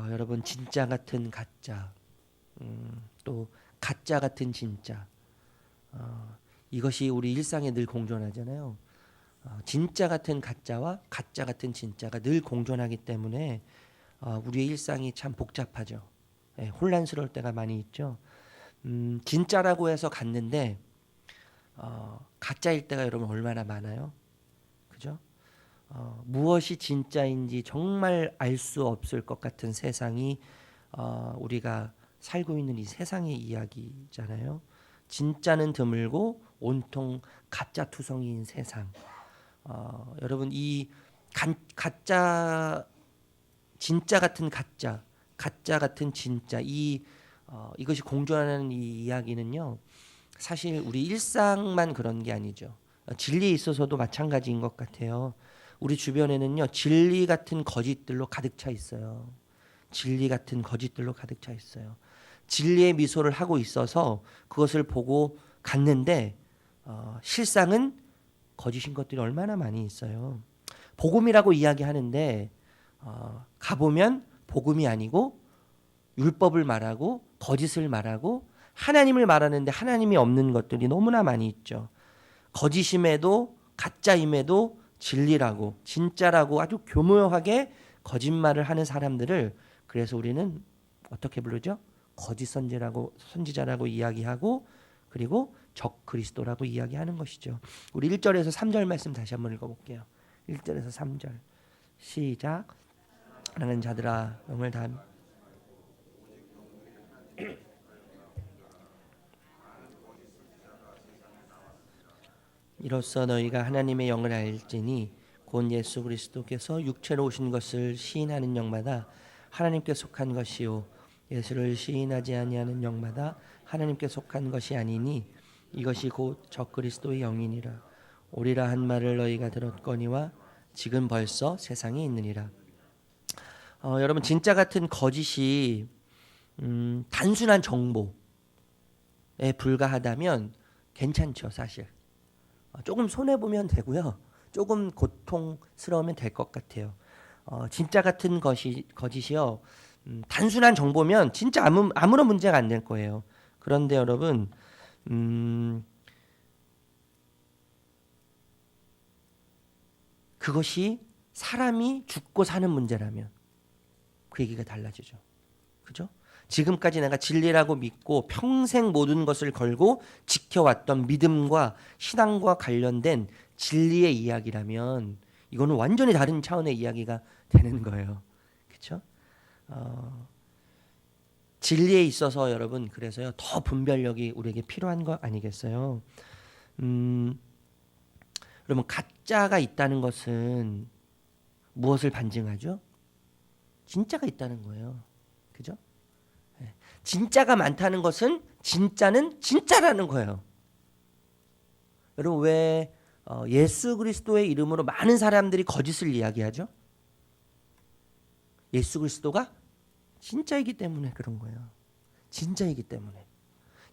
여러분 진짜 같은 가짜, 또 가짜 같은 진짜, 이것이 우리 일상에 늘 공존하잖아요. 진짜 같은 가짜와 가짜 같은 진짜가 늘 공존하기 때문에 우리의 일상이 참 복잡하죠. 예, 혼란스러울 때가 많이 있죠. 진짜라고 해서 갔는데 가짜일 때가 여러분 얼마나 많아요, 그죠? 무엇이 진짜인지 정말 알 수 없을 것 같은 세상이 우리가 살고 있는 이 세상의 이야기잖아요. 진짜는 드물고 온통 가짜 투성이인 세상. 여러분 이 가짜 진짜 같은 가짜, 가짜 같은 진짜 이것이 공존하는 이 이야기는요. 사실 우리 일상만 그런 게 아니죠. 진리에 있어서도 마찬가지인 것 같아요. 우리 주변에는요 진리 같은 거짓들로 가득 차 있어요. 진리 같은 거짓들로 가득 차 있어요. 진리의 미소를 하고 있어서 그것을 보고 갔는데 실상은 거짓인 것들이 얼마나 많이 있어요. 복음이라고 이야기하는데 가보면 복음이 아니고 율법을 말하고 거짓을 말하고 하나님을 말하는데 하나님이 없는 것들이 너무나 많이 있죠. 거짓임에도 가짜임에도 진리라고 진짜라고 아주 교묘하게 거짓말을 하는 사람들을 그래서 우리는 어떻게 부르죠? 거짓 선지자라고 이야기하고 그리고 적 그리스도라고 이야기하는 것이죠. 우리 1절에서 3절 말씀 다시 한번 읽어볼게요. 1절에서 3절 시작. 하나는 자들아 영을 다 이로써 너희가 하나님의 영을 알지니 곧 예수 그리스도께서 육체로 오신 것을 시인하는 영마다 하나님께 속한 것이요 예수를 시인하지 아니하는 영마다 하나님께 속한 것이 아니니 이것이 곧 적 그리스도의 영이니라. 오리라 한 말을 너희가 들었거니와 지금 벌써 세상에 있느니라. 여러분 진짜 같은 거짓이 단순한 정보에 불과하다면 괜찮죠 사실. 조금 손해 보면 되고요. 조금 고통스러우면 될 것 같아요. 진짜 같은 거짓이요. 단순한 정보면 진짜 아무런 문제가 안 될 거예요. 그런데 여러분, 그것이 사람이 죽고 사는 문제라면 그 얘기가 달라지죠. 그죠? 지금까지 내가 진리라고 믿고 평생 모든 것을 걸고 지켜왔던 믿음과 신앙과 관련된 진리의 이야기라면 이거는 완전히 다른 차원의 이야기가 되는 거예요. 그렇죠? 진리에 있어서 여러분 그래서요 더 분별력이 우리에게 필요한 거 아니겠어요? 여러분 가짜가 있다는 것은 무엇을 반증하죠? 진짜가 있다는 거예요. 그죠? 진짜가 많다는 것은 진짜는 진짜라는 거예요. 여러분 왜 예수 그리스도의 이름으로 많은 사람들이 거짓을 이야기하죠? 예수 그리스도가 진짜이기 때문에 그런 거예요. 진짜이기 때문에.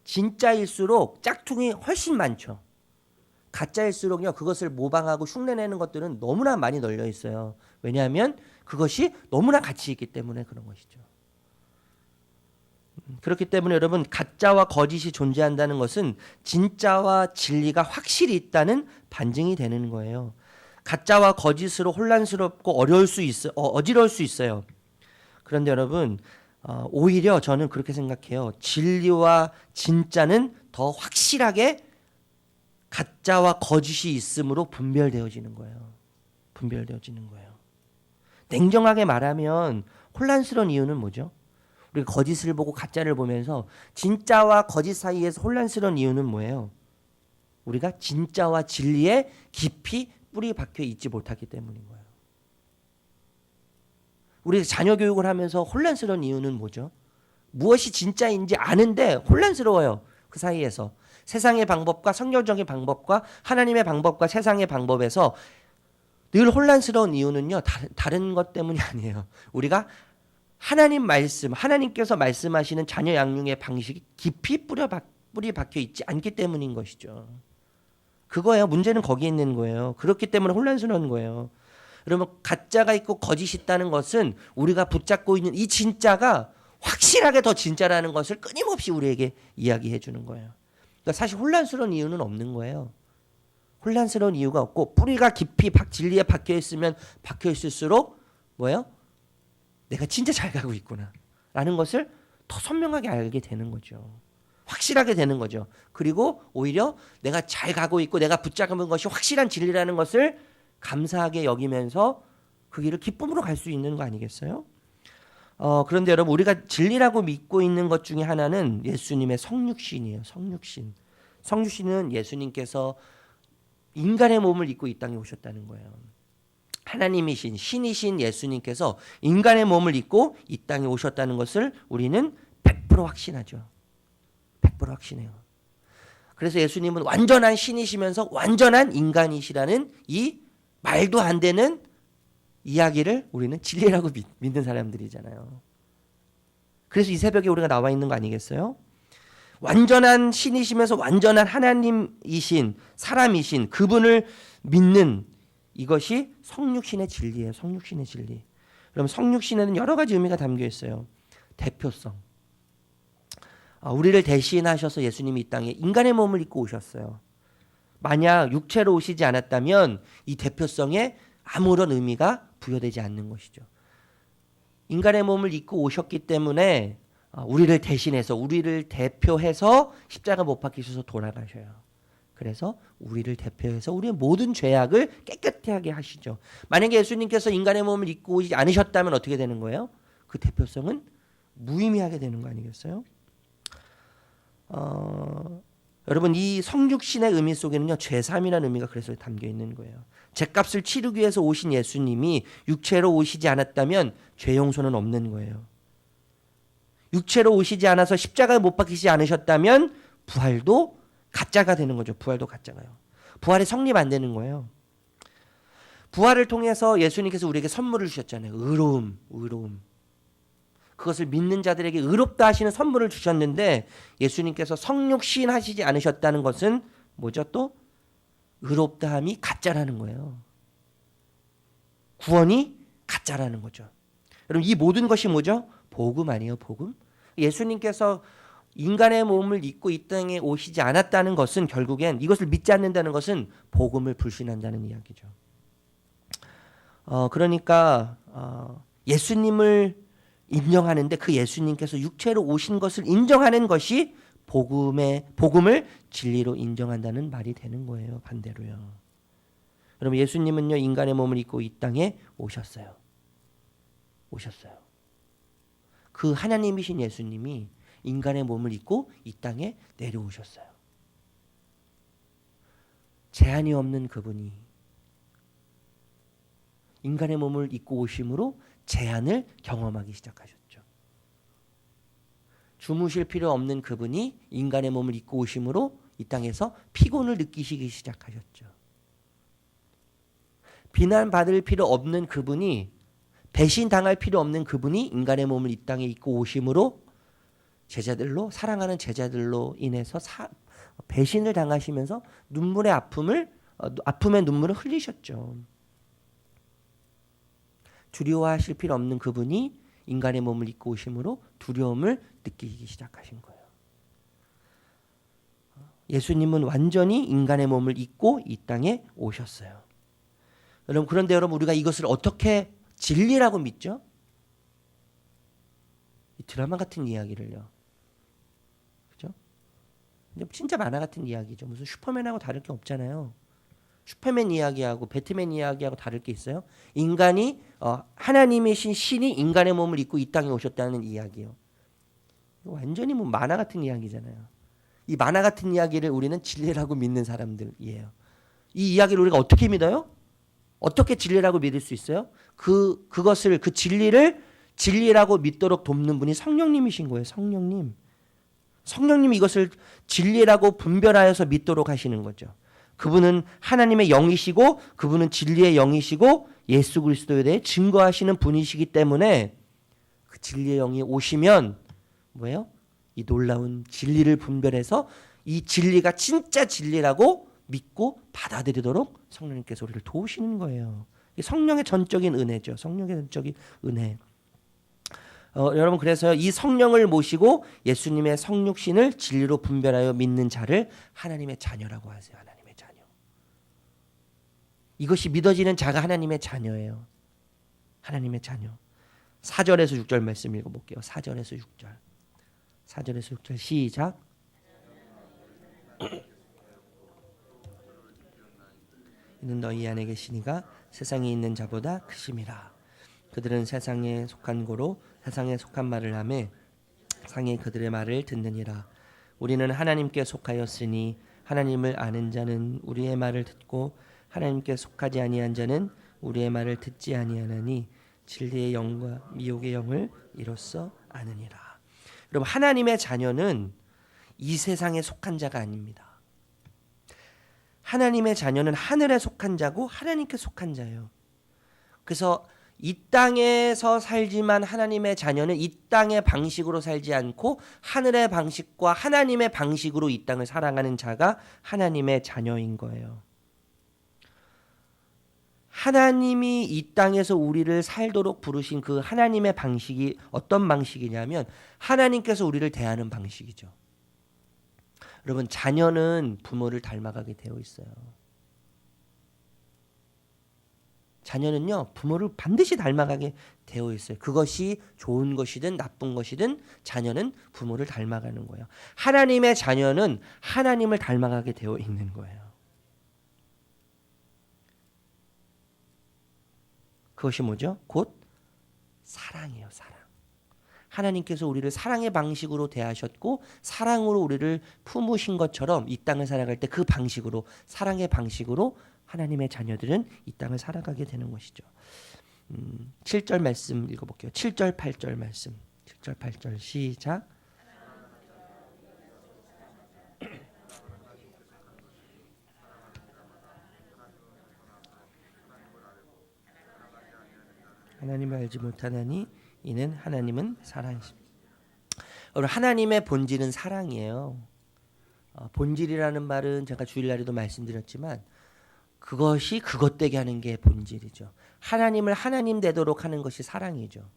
진짜일수록 짝퉁이 훨씬 많죠. 가짜일수록요 그것을 모방하고 흉내내는 것들은 너무나 많이 널려 있어요. 왜냐하면 그것이 너무나 가치 있기 때문에 그런 것이죠. 그렇기 때문에 여러분 가짜와 거짓이 존재한다는 것은 진짜와 진리가 확실히 있다는 반증이 되는 거예요. 가짜와 거짓으로 혼란스럽고 어지러울 수 있어요. 그런데 여러분 오히려 저는 그렇게 생각해요. 진리와 진짜는 더 확실하게 가짜와 거짓이 있음으로 분별되어지는 거예요. 분별되어지는 거예요. 냉정하게 말하면 혼란스러운 이유는 뭐죠? 우리가 거짓을 보고 가짜를 보면서 진짜와 거짓 사이에서 혼란스러운 이유는 뭐예요? 우리가 진짜와 진리에 깊이 뿌리 박혀 있지 못하기 때문인 거예요. 우리 자녀 교육을 하면서 혼란스러운 이유는 뭐죠? 무엇이 진짜인지 아는데 혼란스러워요. 그 사이에서. 세상의 방법과 성경적인 방법과 하나님의 방법과 세상의 방법에서 늘 혼란스러운 이유는요. 다른 것 때문이 아니에요. 우리가 하나님 말씀, 하나님께서 말씀하시는 자녀 양육의 방식이 깊이 뿌리 박혀 있지 않기 때문인 것이죠. 그거예요. 문제는 거기에 있는 거예요. 그렇기 때문에 혼란스러운 거예요. 그러면 가짜가 있고 거짓이 있다는 것은 우리가 붙잡고 있는 이 진짜가 확실하게 더 진짜라는 것을 끊임없이 우리에게 이야기해 주는 거예요. 그러니까 사실 혼란스러운 이유는 없는 거예요. 혼란스러운 이유가 없고 뿌리가 깊이 진리에 박혀 있으면 박혀 있을수록 뭐예요? 내가 진짜 잘 가고 있구나 라는 것을 더 선명하게 알게 되는 거죠. 확실하게 되는 거죠. 그리고 오히려 내가 잘 가고 있고 내가 붙잡은 것이 확실한 진리라는 것을 감사하게 여기면서 그 길을 기쁨으로 갈 수 있는 거 아니겠어요? 그런데 여러분 우리가 진리라고 믿고 있는 것 중에 하나는 예수님의 성육신이에요. 성육신. 성육신은 예수님께서 인간의 몸을 입고 이 땅에 오셨다는 거예요. 하나님이신 신이신 예수님께서 인간의 몸을 입고 이 땅에 오셨다는 것을 우리는 100% 확신하죠. 100% 확신해요. 그래서 예수님은 완전한 신이시면서 완전한 인간이시라는 이 말도 안 되는 이야기를 우리는 진리라고 믿는 사람들이잖아요. 그래서 이 새벽에 우리가 나와 있는 거 아니겠어요? 완전한 신이시면서 완전한 하나님이신 사람이신 그분을 믿는 이것이 성육신의 진리예요. 성육신의 진리. 그럼 성육신에는 여러 가지 의미가 담겨 있어요. 대표성. 우리를 대신하셔서 예수님이 이 땅에 인간의 몸을 입고 오셨어요. 만약 육체로 오시지 않았다면 이 대표성에 아무런 의미가 부여되지 않는 것이죠. 인간의 몸을 입고 오셨기 때문에 우리를 대신해서 우리를 대표해서 십자가 못 박히셔서 돌아가셔요. 그래서 우리를 대표해서 우리의 모든 죄악을 깨끗하게 하시죠. 만약에 예수님께서 인간의 몸을 입고 오지 않으셨다면 어떻게 되는 거예요? 그 대표성은 무의미하게 되는 거 아니겠어요? 여러분 이 성육신의 의미 속에는요 죄삼이라는 의미가 그래서 담겨 있는 거예요. 죄값을 치르기 위해서 오신 예수님이 육체로 오시지 않았다면 죄 용서는 없는 거예요. 육체로 오시지 않아서 십자가에 못 박히지 않으셨다면 부활도 가짜가 되는 거죠. 부활도 가짜가요. 부활이 성립 안 되는 거예요. 부활을 통해서 예수님께서 우리에게 선물을 주셨잖아요. 의로움. 그것을 믿는 자들에게 의롭다 하시는 선물을 주셨는데 예수님께서 성육신 하시지 않으셨다는 것은 뭐죠? 또 의롭다함이 가짜라는 거예요. 구원이 가짜라는 거죠. 여러분 이 모든 것이 뭐죠? 복음 아니에요? 복음? 예수님께서 인간의 몸을 입고 이 땅에 오시지 않았다는 것은 결국엔 이것을 믿지 않는다는 것은 복음을 불신한다는 이야기죠. 그러니까 예수님을 인정하는데 그 예수님께서 육체로 오신 것을 인정하는 것이 복음을 진리로 인정한다는 말이 되는 거예요. 반대로요. 여러분 예수님은요 인간의 몸을 입고 이 땅에 오셨어요. 그 하나님이신 예수님이 인간의 몸을 입고 이 땅에 내려오셨어요. 제한이 없는 그분이 인간의 몸을 입고 오심으로 제한을 경험하기 시작하셨죠. 주무실 필요 없는 그분이 인간의 몸을 입고 오심으로 이 땅에서 피곤을 느끼시기 시작하셨죠. 비난받을 필요 없는 그분이 배신당할 필요 없는 그분이 인간의 몸을 이 땅에 입고 오심으로 제자들로 사랑하는 제자들로 인해서 배신을 당하시면서 아픔의 눈물을 흘리셨죠. 두려워하실 필요 없는 그분이 인간의 몸을 입고 오심으로 두려움을 느끼기 시작하신 거예요. 예수님은 완전히 인간의 몸을 입고 이 땅에 오셨어요. 여러분 그런데 우리가 이것을 어떻게 진리라고 믿죠? 이 드라마 같은 이야기를요. 그죠? 진짜 만화 같은 이야기죠. 무슨 슈퍼맨하고 다를 게 없잖아요. 슈퍼맨 이야기하고 배트맨 이야기하고 다를 게 있어요? 인간이 하나님이신 신이 인간의 몸을 입고 이 땅에 오셨다는 이야기요. 완전히 만화 같은 이야기잖아요. 이 만화 같은 이야기를 우리는 진리라고 믿는 사람들이에요. 이 이야기를 우리가 어떻게 믿어요? 어떻게 진리라고 믿을 수 있어요? 그 진리를 진리라고 믿도록 돕는 분이 성령님이신 거예요. 성령님이 이것을 진리라고 분별하여서 믿도록 하시는 거죠. 그분은 하나님의 영이시고 그분은 진리의 영이시고 예수 그리스도에 대해 증거하시는 분이시기 때문에 그 진리의 영이 오시면 뭐예요? 이 놀라운 진리를 분별해서 이 진리가 진짜 진리라고 믿고 받아들이도록 성령님께서 우리를 도우시는 거예요. 성령의 전적인 은혜죠. 성령의 전적인 은혜. 여러분 그래서 이 성령을 모시고 예수님의 성육신을 진리로 분별하여 믿는 자를 하나님의 자녀라고 하세요. 하나님의 자녀. 이것이 믿어지는 자가 하나님의 자녀예요. 하나님의 자녀. 4절에서 6절 말씀 읽어볼게요. 4절에서 6절. 4절에서 6절 시작. 이는 너희 안에 계시니가 세상에 있는 자보다 크심이라. 그들은 세상에 속한 고로 세상에 속한 말을 하매 세상이 그들의 말을 듣느니라. 우리는 하나님께 속하였으니 하나님을 아는 자는 우리의 말을 듣고 하나님께 속하지 아니한 자는 우리의 말을 듣지 아니하나니 진리의 영과 미혹의 영을 이로써 아느니라. 여러분 하나님의 자녀는 이 세상에 속한 자가 아닙니다. 하나님의 자녀는 하늘에 속한 자고 하나님께 속한 자예요. 그래서 이 땅에서 살지만 하나님의 자녀는 이 땅의 방식으로 살지 않고 하늘의 방식과 하나님의 방식으로 이 땅을 살아가는 자가 하나님의 자녀인 거예요. 하나님이 이 땅에서 우리를 살도록 부르신 그 하나님의 방식이 어떤 방식이냐면 하나님께서 우리를 대하는 방식이죠. 여러분 자녀는 부모를 닮아가게 되어 있어요. 자녀는요 부모를 반드시 닮아가게 되어 있어요. 그것이 좋은 것이든 나쁜 것이든 자녀는 부모를 닮아가는 거예요. 하나님의 자녀는 하나님을 닮아가게 되어 있는 거예요. 그것이 뭐죠? 곧 사랑이에요. 사랑. 하나님께서 우리를 사랑의 방식으로 대하셨고 사랑으로 우리를 품으신 것처럼 이 땅을 살아갈 때 그 방식으로 사랑의 방식으로 하나님의 자녀들은 이 땅을 살아가게 되는 것이죠. 7절 말씀 읽어볼게요. 7절 8절 말씀. 7절 8절 시작. 하나님을 알지 못하나니 이는 하나님은 사랑이십니다. 여러분 하나님의 본질은 사랑이에요. 본질이라는 말은 제가 주일날에도 말씀드렸지만 그것이 그것 되게 하는 게 본질이죠. 하나님을 하나님 되도록 하는 것이 사랑이죠.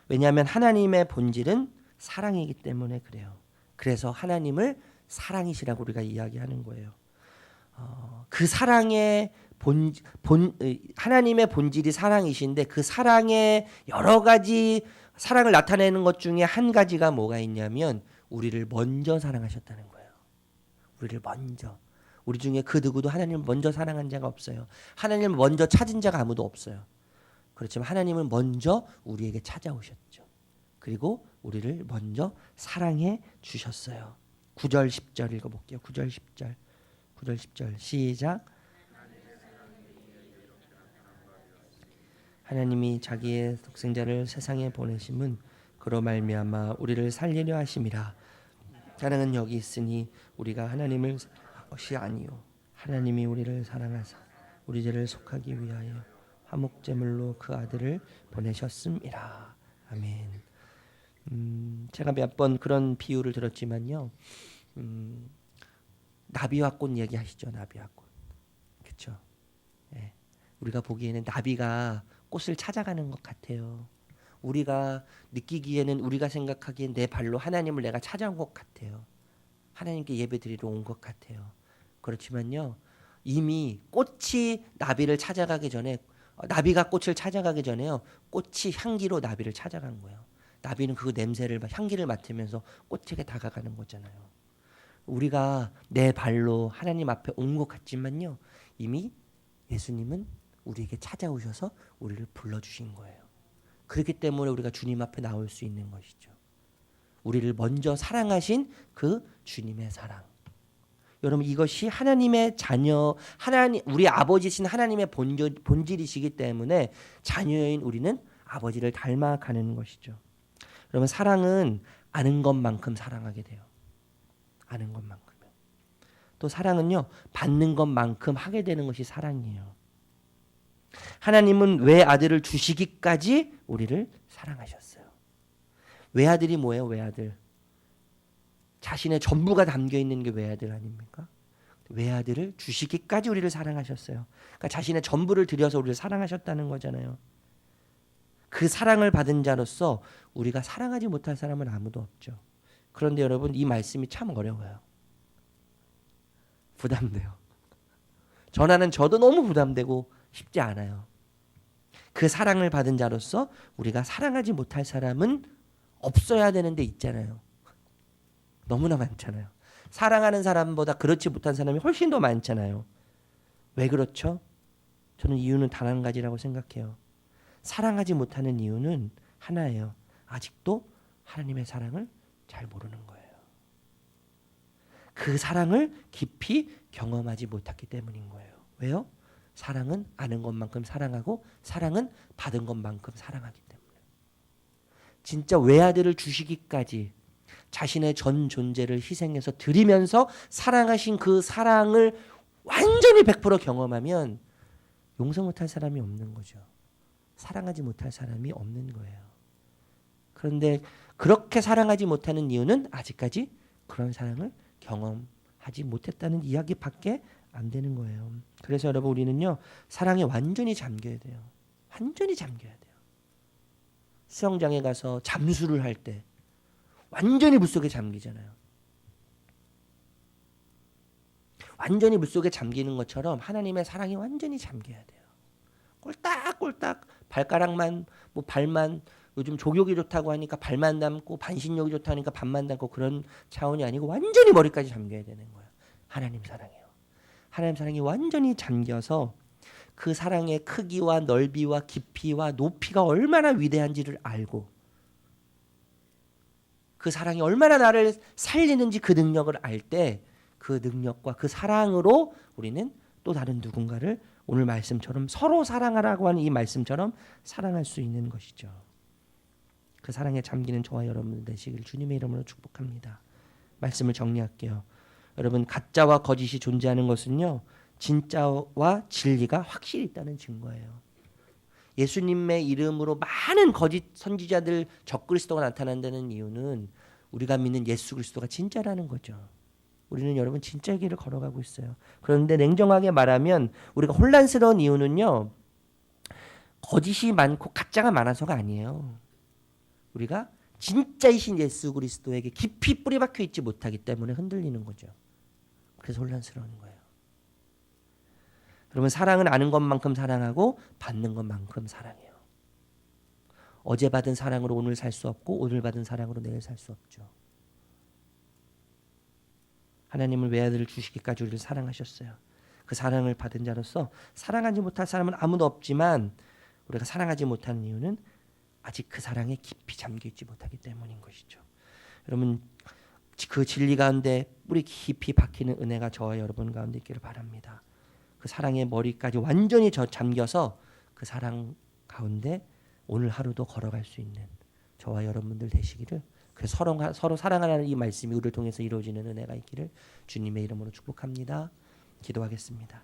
왜냐하면 하나님의 본질은 사랑이기 때문에 그래요. 그래서 하나님을 사랑이시라고 우리가 이야기하는 거예요. 그 사랑의 하나님의 본질이 사랑이신데 그 사랑의 여러 가지 사랑을 나타내는 것 중에 한 가지가 뭐가 있냐면 우리를 먼저 사랑하셨다는 거예요. 우리를 먼저. 우리 중에 그 누구도 하나님을 먼저 사랑한 자가 없어요. 하나님을 먼저 찾은 자가 아무도 없어요. 그렇지만 하나님은 먼저 우리에게 찾아오셨죠. 그리고 우리를 먼저 사랑해 주셨어요. 9절 10절 읽어볼게요. 9절 10절 9절 10절 시작. 하나님이 자기의 독생자를 세상에 보내심은 그로 말미암아 우리를 살리려 하심이라. 사랑은 여기 있으니 우리가 하나님을 것이 아니요 하나님이 우리를 사랑하사 우리 죄를 속하기 위하여 화목제물로 그 아들을 보내셨음이라. 아멘. 제가 몇 번 그런 비유를 들었지만요. 나비와 꽃 얘기하시죠. 나비와 꽃. 그렇죠. 예. 우리가 보기에는 나비가 꽃을 찾아가는 것 같아요. 우리가 느끼기에는 우리가 생각하기엔 내 발로 하나님을 내가 찾아온 것 같아요. 하나님께 예배드리러 온 것 같아요. 그렇지만요. 이미 꽃이 나비를 찾아가기 전에 나비가 꽃을 찾아가기 전에요. 꽃이 향기로 나비를 찾아간 거예요. 나비는 그 냄새를 향기를 맡으면서 꽃에게 다가가는 거잖아요. 우리가 내 발로 하나님 앞에 온 것 같지만요. 이미 예수님은 우리에게 찾아오셔서 우리를 불러주신 거예요. 그렇기 때문에 우리가 주님 앞에 나올 수 있는 것이죠. 우리를 먼저 사랑하신 그 주님의 사랑. 여러분 이것이 하나님의 자녀, 우리 아버지신 하나님의 본질이시기 때문에 자녀인 우리는 아버지를 닮아가는 것이죠. 여러분 사랑은 아는 것만큼 사랑하게 돼요. 아는 것만큼. 또 사랑은요 받는 것만큼 하게 되는 것이 사랑이에요. 하나님은 외아들을 주시기까지 우리를 사랑하셨어요. 외아들이 뭐예요? 외아들. 자신의 전부가 담겨 있는 게 외아들 아닙니까? 외아들을 주시기까지 우리를 사랑하셨어요. 그러니까 자신의 전부를 들여서 우리를 사랑하셨다는 거잖아요. 그 사랑을 받은 자로서 우리가 사랑하지 못할 사람은 아무도 없죠. 그런데 여러분, 이 말씀이 참 어려워요. 부담돼요. 전하는 저도 너무 부담되고 쉽지 않아요. 그 사랑을 받은 자로서 우리가 사랑하지 못할 사람은 없어야 되는데 있잖아요. 너무나 많잖아요. 사랑하는 사람보다 그렇지 못한 사람이 훨씬 더 많잖아요. 왜 그렇죠? 저는 이유는 단 한 가지라고 생각해요. 사랑하지 못하는 이유는 하나예요. 아직도 하나님의 사랑을 잘 모르는 거예요. 그 사랑을 깊이 경험하지 못했기 때문인 거예요. 왜요? 사랑은 아는 것만큼 사랑하고 사랑은 받은 것만큼 사랑하기 때문에. 진짜 외아들을 주시기까지 자신의 전 존재를 희생해서 드리면서 사랑하신 그 사랑을 완전히 100% 경험하면 용서 못할 사람이 없는 거죠. 사랑하지 못할 사람이 없는 거예요. 그런데 그렇게 사랑하지 못하는 이유는 아직까지 그런 사랑을 경험하지 못했다는 이야기밖에 안 되는 거예요. 그래서 여러분, 우리는요, 사랑에 완전히 잠겨야 돼요. 완전히 잠겨야 돼요. 수영장에 가서 잠수를 할 때 완전히 물속에 잠기잖아요. 완전히 물속에 잠기는 것처럼 하나님의 사랑이 완전히 잠겨야 돼요. 꼴딱꼴딱 발가락만, 뭐 발만, 요즘 족욕이 좋다고 하니까 발만 담고 반신욕이 좋다니까 반만 담고 그런 차원이 아니고 완전히 머리까지 잠겨야 되는 거예요. 하나님 사랑이요. 하나님 사랑이 완전히 잠겨서 그 사랑의 크기와 넓이와 깊이와 높이가 얼마나 위대한지를 알고 그 사랑이 얼마나 나를 살리는지 그 능력을 알 때 그 능력과 그 사랑으로 우리는 또 다른 누군가를 오늘 말씀처럼 서로 사랑하라고 하는 이 말씀처럼 사랑할 수 있는 것이죠. 그 사랑에 잠기는 저와 여러분 되시길 주님의 이름으로 축복합니다. 말씀을 정리할게요. 여러분, 가짜와 거짓이 존재하는 것은요, 진짜와 진리가 확실히 있다는 증거예요. 예수님의 이름으로 많은 거짓 선지자들, 적그리스도가 나타난다는 이유는 우리가 믿는 예수 그리스도가 진짜라는 거죠. 우리는 여러분 진짜 길을 걸어가고 있어요. 그런데 냉정하게 말하면 우리가 혼란스러운 이유는요, 거짓이 많고 가짜가 많아서가 아니에요. 우리가 진짜이신 예수 그리스도에게 깊이 뿌리박혀 있지 못하기 때문에 흔들리는 거죠. 그래서 혼란스러운 거예요. 여러분, 사랑은 아는 것만큼 사랑하고 받는 것만큼 사랑해요. 어제 받은 사랑으로 오늘 살 수 없고 오늘 받은 사랑으로 내일 살 수 없죠. 하나님은 외아들을 주시기까지 우리를 사랑하셨어요. 그 사랑을 받은 자로서 사랑하지 못할 사람은 아무도 없지만 우리가 사랑하지 못하는 이유는 아직 그 사랑에 깊이 잠겨있지 못하기 때문인 것이죠. 여러분, 그 진리 가운데 뿌리 깊이 박히는 은혜가 저와 여러분 가운데 있기를 바랍니다. 그 사랑의 머리까지 완전히 잠겨서 그 사랑 가운데 오늘 하루도 걸어갈 수 있는 저와 여러분들 되시기를, 그 서로 사랑하라는 이 말씀이 우리를 통해서 이루어지는 은혜가 있기를 주님의 이름으로 축복합니다. 기도하겠습니다.